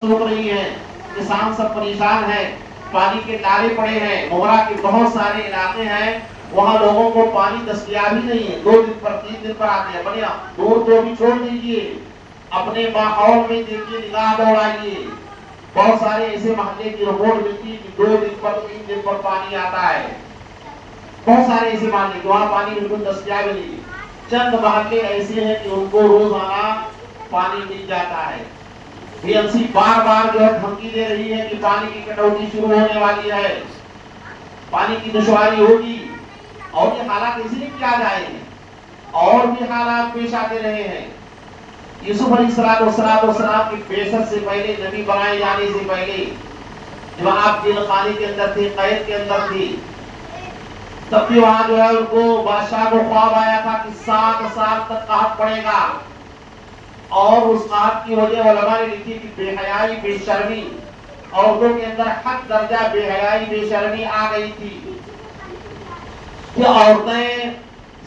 سوکھ رہی ہیں، کسان سب پریشان ہیں، پانی کے نالے پڑے ہیں، مغرا کے بہت سارے علاقے ہیں، وہاں لوگوں کو پانی دستیاب ہی نہیں ہے، 2 دن پر 3 دن پر آتے ہیں، بڑھیا دور تو بھی چھوڑ دیجیے، اپنے ماحول میں دیکھیے، نگاہ دوڑائیے، بہت سارے ایسے محلے کی رپورٹ ملتی ہے کہ 2 دن پر 3 دن پر پانی آتا ہے، بہت سارے ایسے محلے کہ وہاں پانی بالکل دستیاب نہیں، چند محلے ایسے ہیں کہ ان کو روزانہ پانی مل جاتا ہے۔ BMC بار بار جو ہے دھمکی دے رہی ہے کہ پانی کی کٹوتی شروع ہونے والی ہے، پانی کی دشواری ہوگی، اور یہ حالات اس لیے کیا جائے ہیں، اور بھی حالات پیش آتے رہے ہیں۔ یوسف علیہ السلام کی بعثت سے پہلے، نبی بنائے جانے سے پہلے، جب آپ جیل خانے کے اندر تھے، قید کے اندر تھی، تب بھی وہاں جو ہے ان کو بادشاہ کو خواب آیا تھا کہ 7 سال تک قحط پڑے گا، اور اس قحط کی وجہ علماء نے لکھی کہ بے حیائی، بے شرمی، عورتوں کے اندر حد درجہ بے حیائی، بے شرمی آ گئی تھی کہ عورتیں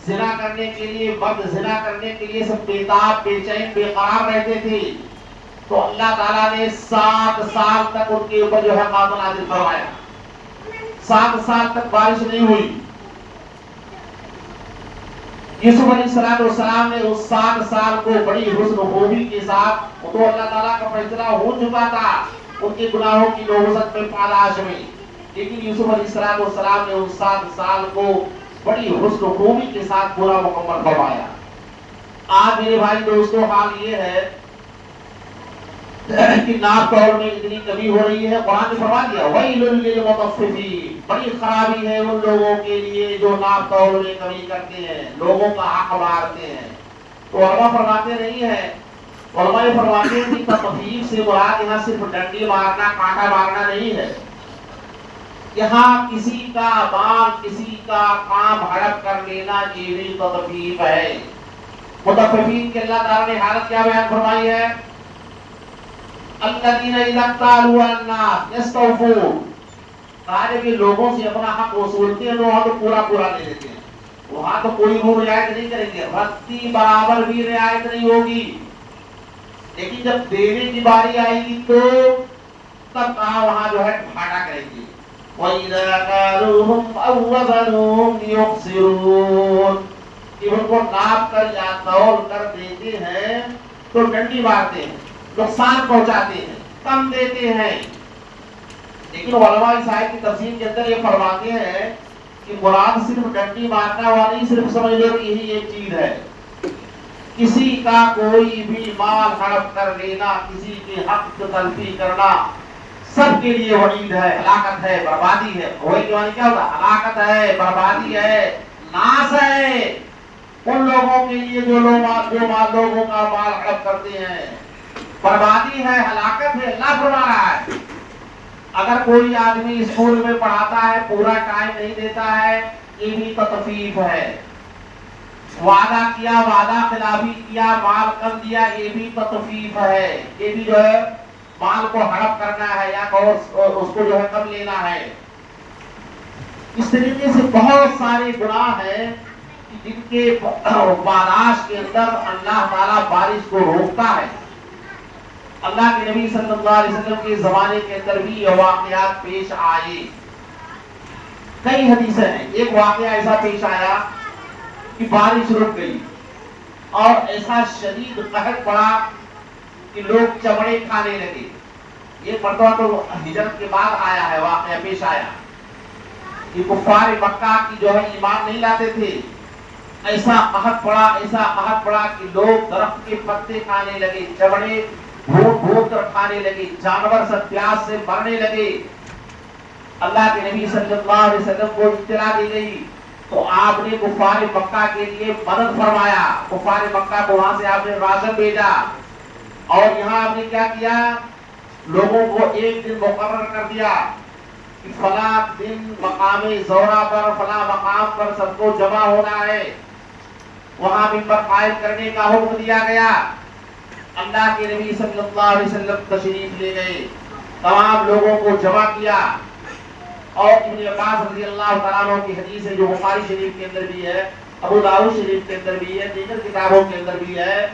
زنا کرنے کے لیے، مرد زنا کرنے کے لیے سب بےتاب، بے چین، بے قرار رہتے تھے، تو اللہ تعالیٰ نے 7 سال تک ان کے اوپر جو ہے قحط نازل فرمایا، 7 سال تک بارش نہیں ہوئی۔ یوسف علیہ السلام نے اس 7 سال کو بڑی حسن خوبی کے ساتھ، تو اللہ تعالیٰ کا فیصلہ ہو چکا تھا ان کے گناہوں کی نوبت میں، پاداش میں، لیکن یوسف علیہ السلام نے اس 7 سال کو بڑی حسن خوبی کے ساتھ پورا مکمل فرمایا۔ آج میرے بھائی دوستوں حال یہ ہے کہ ناپ توڑ میں اتنی کمی ہو رہی ہے، قرآن نے فرما دیا وَيْلٌ لِّلْمُطَفِّفِينَ، بڑی خرابی ہے ان لوگوں کے لیے جو ناپ توڑ میں کمی کرتے ہیں، لوگوں کا حق مارتے ہیں۔ تو علماء فرماتے نہیں ہیں، علماء فرماتے ہیں کہ تخفیف سے مراد یہاں صرف ڈنڈی مارنا، کانٹا مارنا نہیں ہے، یہاں کسی کا مال، کسی کا کام ہڑپ کر لینا یہ بھی تخفیف ہے۔ متففین کے اللہ تعالیٰ نے حالت کیا بیان فرمائی ہے؟ الذین اذا اکتالوا الناس یستوفون، کہا کہ لوگوں سے اپنا حق وصولتے ہیں، وہاں تو پورا پورا لے لیتے ہیں، وہاں تو کوئی وہ رعایت نہیں کریں گے، رتی برابر بھی رعایت نہیں ہوگی، لیکن جب دینے کی باری آئے گی تو تب کہاں وہاں جو ہے گھاٹا کریں گے۔ وَإِذَا كَالُوهُمْ أَوْ وَزَنُوهُمْ يُخْسِرُونَ، کہ ان کو ناپ کر یا تول کر دیتے ہیں تو ڈنڈی مارتے ہیں، نقصان پہنچاتے ہیں، کم دیتے ہیں۔ لیکن علماء اس آیت کی تفسیر کے اندر یہ فرماتے ہیں کہ مراد صرف ڈنڈی مارنا ہوا نہیں، صرف سمجھ لو کہ یہی ایک چیز ہے، کسی کا کوئی بھی مال ہڑپ کر لینا، کسی کے حق کی تلفی کرنا، سب کے لیے وعید ہے، ہلاکت ہے، بربادی ہے۔ وہی جوانی کیا ہوتا؟ ہلاکت ہے، بربادی ہے، ناس ہے ان لوگوں کے لیے جو لوگوں کا مال ہڑپ کرتے ہیں، بربادی ہے، ہلاکت ہے۔ اللہ فرما رہا ہے اگر کوئی آدمی اسکول میں پڑھاتا ہے، پورا ٹائم نہیں دیتا ہے، یہ بھی تطفیف ہے۔ وعدہ کیا، وعدہ خلافی کیا، مال کم دیا، یہ بھی تطفیف ہے، یہ بھی جو ہے مال کو ہڑپ کرنا ہے یا اس کو جو ہے کم لینا ہے۔ اس طریقے سے بہت سارے گناہ ہیں جن کے پاداش کے اندر اللہ تعالیٰ بارش کو روکتا ہے۔ اللہ کے نبی صلی اللہ علیہ وسلم کے زمانے کے اندر بھی یہ واقعات پیش آئے، کئی حدیثیں ہیں۔ ایک واقعہ ایسا پیش آیا کہ بارش رک گئی اور ایسا شدید قحط پڑا کہ لوگ چمڑے کھانے لگے۔ یہ مرتبہ تو ہجرت کے بعد آیا ہے، واقعہ پیش آیا کہ کفار مکہ کی جو ہے ایمان نہیں لاتے تھے، ایسا قحط پڑا کہ لوگ درخت کے پتے کھانے لگے، چمڑے بھوٹ کر کھانے لگے، جانور سب پیاس سے مرنے لگے۔ اللہ کے نبی صلی اللہ علیہ وسلم کو اطلاع دی گئی تو آپ نے کفار مکہ کے لیے مدد فرمایا، کفار مکہ کو وہاں سے آپ نے راشن بھیجا، اور یہاں آپ نے کیا کیا، لوگوں کو ایک دن مقرر کر دیا کہ فلاں دن مقام زورا پر، فلاں مقام پر سب کو جمع ہونا ہے، وہاں منبر قائم کرنے کا حکم دیا گیا۔ اللہ کے نبی صلی اللہ علیہ وسلم تشریف لے گئے، تمام لوگوں کو جمع کیا، اور ابن عباس رضی اللہ تعالیٰ عنہ کی حدیث ہے جو بخاری شریف کے اندر بھی ہے، ابو داؤد شریف کے اندر بھی ہے، دیگر کتابوں کے اندر بھی ہے،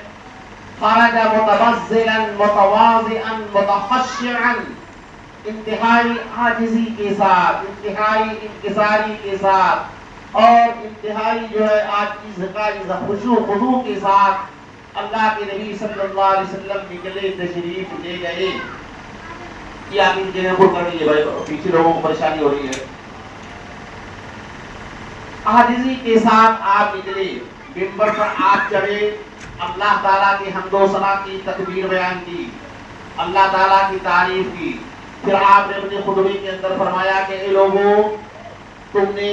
خرج متبذلا متواضعا متخشعا، انتہائی عاجزی کے ساتھ، انتہائی انکساری کے ساتھ اور انتہائی جو ہے عاجزی کا خشوع و خضوع کے ساتھ اللہ کے نبی صلی اللہ علیہ وسلم نکلے، تشریف لے گئے۔ یہ آپ ان جنہیں پر کر لیجیے بھائی، پیچھے لوگوں کو پریشانی ہو رہی ہے۔ عاجزی کے ساتھ آپ نکلے، منبر پر آپ چڑھے، اللہ تعالیٰ کی حمد و ثنا کی تکبیر بیان کی، اللہ تعالیٰ کی تعریف کی۔ پھر آپ نے اپنے خطبے کے اندر فرمایا کہ اے لوگوں، تم نے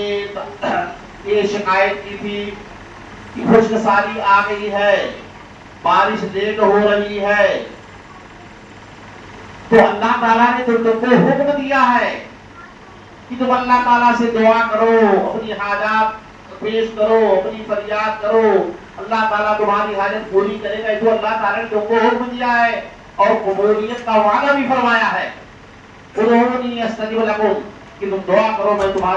یہ شکایت کی تھی کہ خشک سالی آ گئی ہے، بارش لیٹ ہو رہی ہے، تو اللہ تعالیٰ نے تم کو حکم دیا ہے کہ تم اللہ تعالیٰ سے دعا کرو، اپنی حاجات پیش کرو، اپنی فریاد کرو، اللہ تعالیٰ تمہاری حاجت پوری کرے گا۔ تو اللہ تعالیٰ نے تم کو حکم دیا ہے اور قبولیت کا وعدہ بھی فرمایا ہے، ادعونی استجب لکم، کہ تم دعا کرو میں تمہاری